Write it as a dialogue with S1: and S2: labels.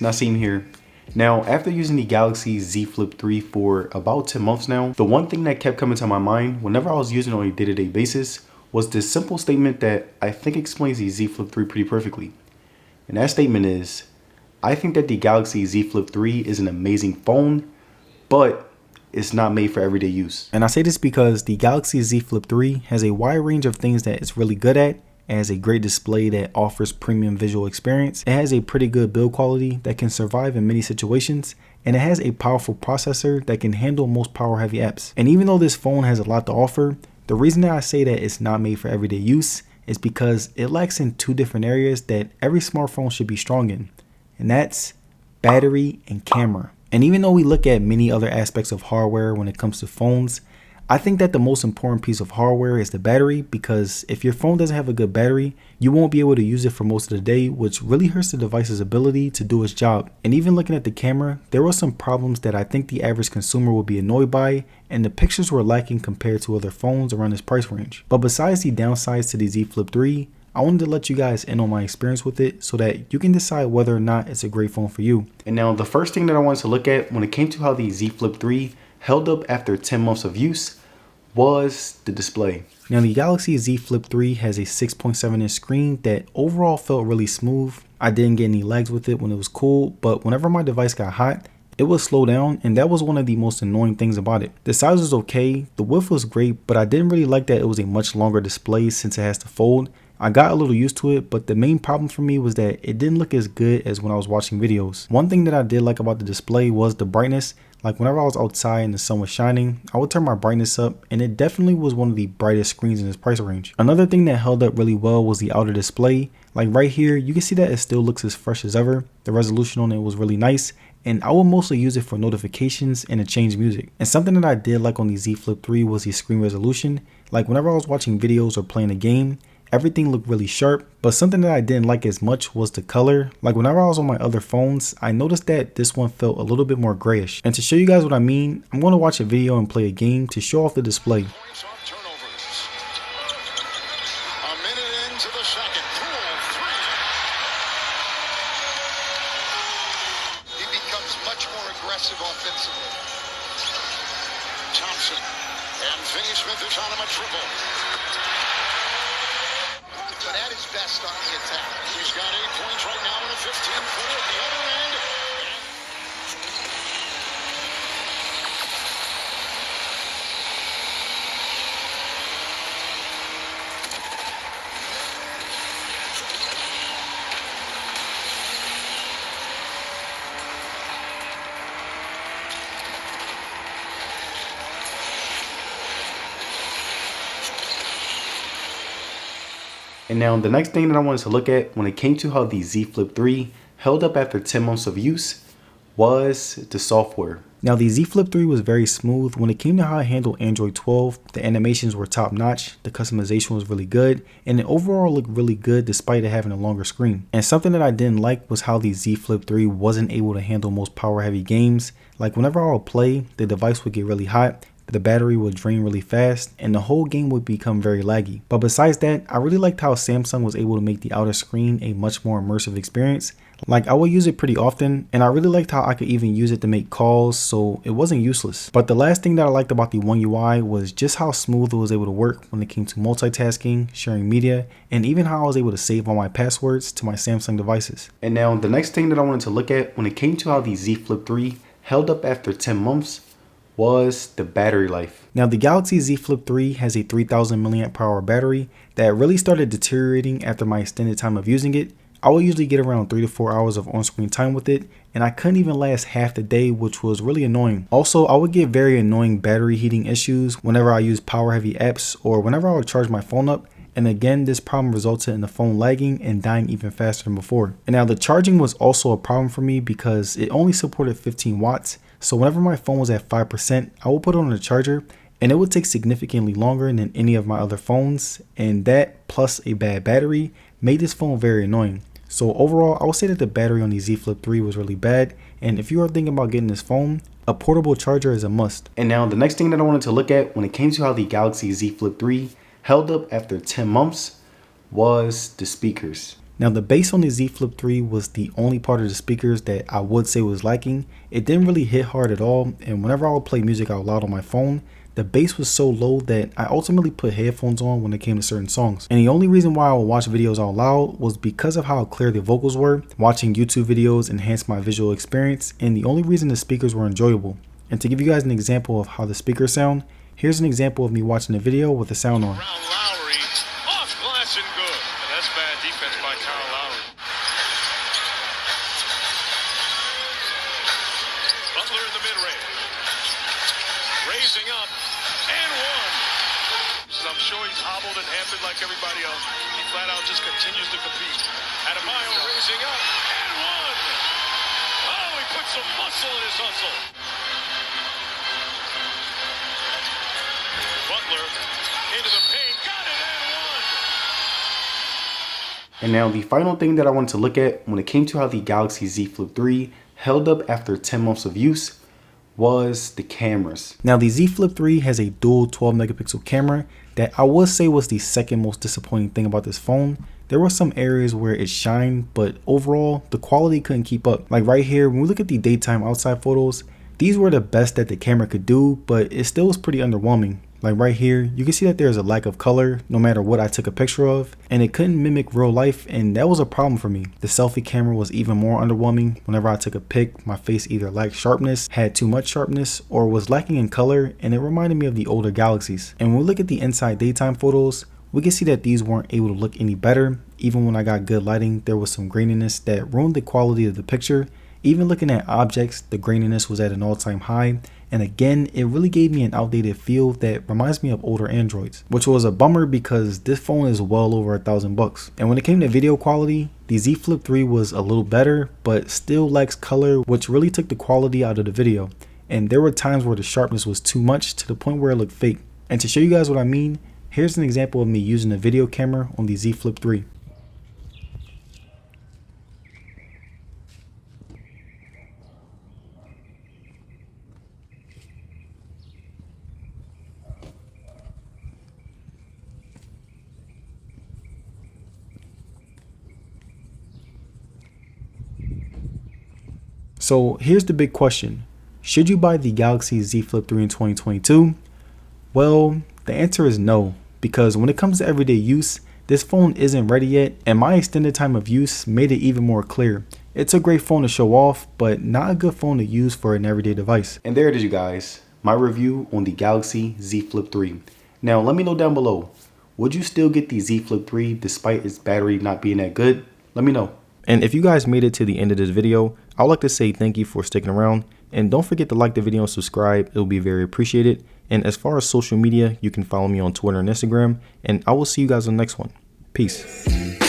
S1: Now same here. Now, after using the Galaxy Z Flip 3 for about 10 months now, the one thing that kept coming to my mind whenever I was using it on a day-to-day basis was this simple statement that I think explains the Z Flip 3 pretty perfectly. And that statement is, I think that the Galaxy Z Flip 3 is an amazing phone, but it's not made for everyday use. And I say this because the Galaxy Z Flip 3 has a wide range of things that it's really good at. It has a great display that offers premium visual experience. It has a pretty good build quality that can survive in many situations. And it has a powerful processor that can handle most power heavy apps. And even though this phone has a lot to offer, the reason that I say that it's not made for everyday use is because it lacks in two different areas that every smartphone should be strong in. And that's battery and camera. And even though we look at many other aspects of hardware when it comes to phones, I think that the most important piece of hardware is the battery, because if your phone doesn't have a good battery, you won't be able to use it for most of the day, which really hurts the device's ability to do its job. And even looking at the camera, there were some problems that I think the average consumer will be annoyed by, and the pictures were lacking compared to other phones around this price range. But besides the downsides to the Z Flip 3, I wanted to let you guys in on my experience with it so that you can decide whether or not it's a great phone for you. And now the first thing that I wanted to look at when it came to how the Z Flip 3 held up after 10 months of use was the display. Now the Galaxy Z Flip 3 has a 6.7 inch screen that overall felt really smooth. I didn't get any lags with it when it was cool, but whenever my device got hot, it would slow down, and that was one of the most annoying things about it. The size was okay, the width was great, but I didn't really like that it was a much longer display since it has to fold. I got a little used to it, but the main problem for me was that it didn't look as good as when I was watching videos. One thing that I did like about the display was the brightness. Like whenever I was outside and the sun was shining, I would turn my brightness up, and it definitely was one of the brightest screens in this price range. Another thing that held up really well was the outer display. Like right here, you can see that it still looks as fresh as ever. The resolution on it was really nice, and I will mostly use it for notifications and to change music. And something that I did like on the Z Flip 3 was the screen resolution. Like whenever I was watching videos or playing a game, everything looked really sharp, but something that I didn't like as much was the color. Like whenever I was on my other phones, I noticed that this one felt a little bit more grayish. And to show you guys what I mean, I'm going to watch a video and play a game to show off the display.
S2: But at his best on the attack. He's got 8 points right now in a 15-footer at the other end.
S1: And now the next thing that I wanted to look at when it came to how the Z Flip 3 held up after 10 months of use was the software. Now the Z Flip 3 was very smooth when it came to how it handled Android 12. The animations were top notch, the customization was really good, and it overall looked really good despite it having a longer screen. And something that I didn't like was how the Z Flip 3 wasn't able to handle most power heavy games. Like whenever I would play, the device would get really hot, the battery would drain really fast, and the whole game would become very laggy. But besides that, I really liked how Samsung was able to make the outer screen a much more immersive experience. Like I would use it pretty often, and I really liked how I could even use it to make calls, so it wasn't useless. But the last thing that I liked about the One UI was just how smooth it was able to work when it came to multitasking, sharing media, and even how I was able to save all my passwords to my Samsung devices. And now the next thing that I wanted to look at when it came to how the Z Flip 3 held up after 10 months was the battery life. Now the Galaxy Z Flip 3 has a 3000 mAh battery that really started deteriorating after my extended time of using it. I would usually get around 3 to 4 hours of on-screen time with it, and I couldn't even last half the day, which was really annoying. Also, I would get very annoying battery heating issues whenever I use power heavy apps or whenever I would charge my phone up. And again, this problem resulted in the phone lagging and dying even faster than before. And now the charging was also a problem for me because it only supported 15 watts. So whenever my phone was at 5%, I would put it on the charger and it would take significantly longer than any of my other phones. And that plus a bad battery made this phone very annoying. So overall, I would say that the battery on the Z Flip 3 was really bad. And if you are thinking about getting this phone, a portable charger is a must. And now the next thing that I wanted to look at when it came to how the Galaxy Z Flip 3 held up after 10 months was the speakers. Now the bass on the Z Flip 3 was the only part of the speakers that I would say was lacking. It didn't really hit hard at all, and whenever I would play music out loud on my phone, the bass was so low that I ultimately put headphones on when it came to certain songs. And the only reason why I would watch videos out loud was because of how clear the vocals were. Watching YouTube videos enhanced my visual experience, and the only reason the speakers were enjoyable. And to give you guys an example of how the speakers sound, here's an example of me watching the video with the sound on.
S2: Lowry, off glass and good. And that's bad defense by Kyle Lowry. Butler in the mid-range. Raising up, and one. So I'm sure he's hobbled and hampered like everybody else. He flat out just continues to compete. Adebayo raising up, and one. Oh, he put some muscle in his hustle. Butler into the paint, got it, and one.
S1: And now the final thing that I wanted to look at when it came to how the Galaxy Z Flip 3 held up after 10 months of use was the cameras. Now the Z Flip 3 has a dual 12 megapixel camera that I would say was the second most disappointing thing about this phone. There were some areas where it shined, but overall the quality couldn't keep up. Like right here, when we look at the daytime outside photos, these were the best that the camera could do, but it still was pretty underwhelming. Like right here, you can see that there's a lack of color no matter what I took a picture of, and it couldn't mimic real life, and that was a problem for me. The selfie camera was even more underwhelming. Whenever I took a pic, my face either lacked sharpness, had too much sharpness, or was lacking in color, and it reminded me of the older Galaxies. And when we look at the inside daytime photos, we can see that these weren't able to look any better. Even when I got good lighting, there was some graininess that ruined the quality of the picture. Even looking at objects, the graininess was at an all-time high, and again, it really gave me an outdated feel that reminds me of older Androids, which was a bummer because this phone is well over $1,000. And when it came to video quality, the Z Flip 3 was a little better, but still lacks color, which really took the quality out of the video. And there were times where the sharpness was too much to the point where it looked fake. And to show you guys what I mean, here's an example of me using a video camera on the Z Flip 3. So here's the big question. Should you buy the Galaxy Z Flip 3 in 2022? Well, the answer is no, because when it comes to everyday use, this phone isn't ready yet, and my extended time of use made it even more clear. It's a great phone to show off, but not a good phone to use for an everyday device. And there it is, you guys. My review on the Galaxy Z Flip 3. Now let me know down below, would you still get the Z Flip 3 despite its battery not being that good? Let me know. And if you guys made it to the end of this video, I would like to say thank you for sticking around, and don't forget to like the video and subscribe. It will be very appreciated. And as far as social media, you can follow me on Twitter and Instagram, and I will see you guys on the next one. Peace.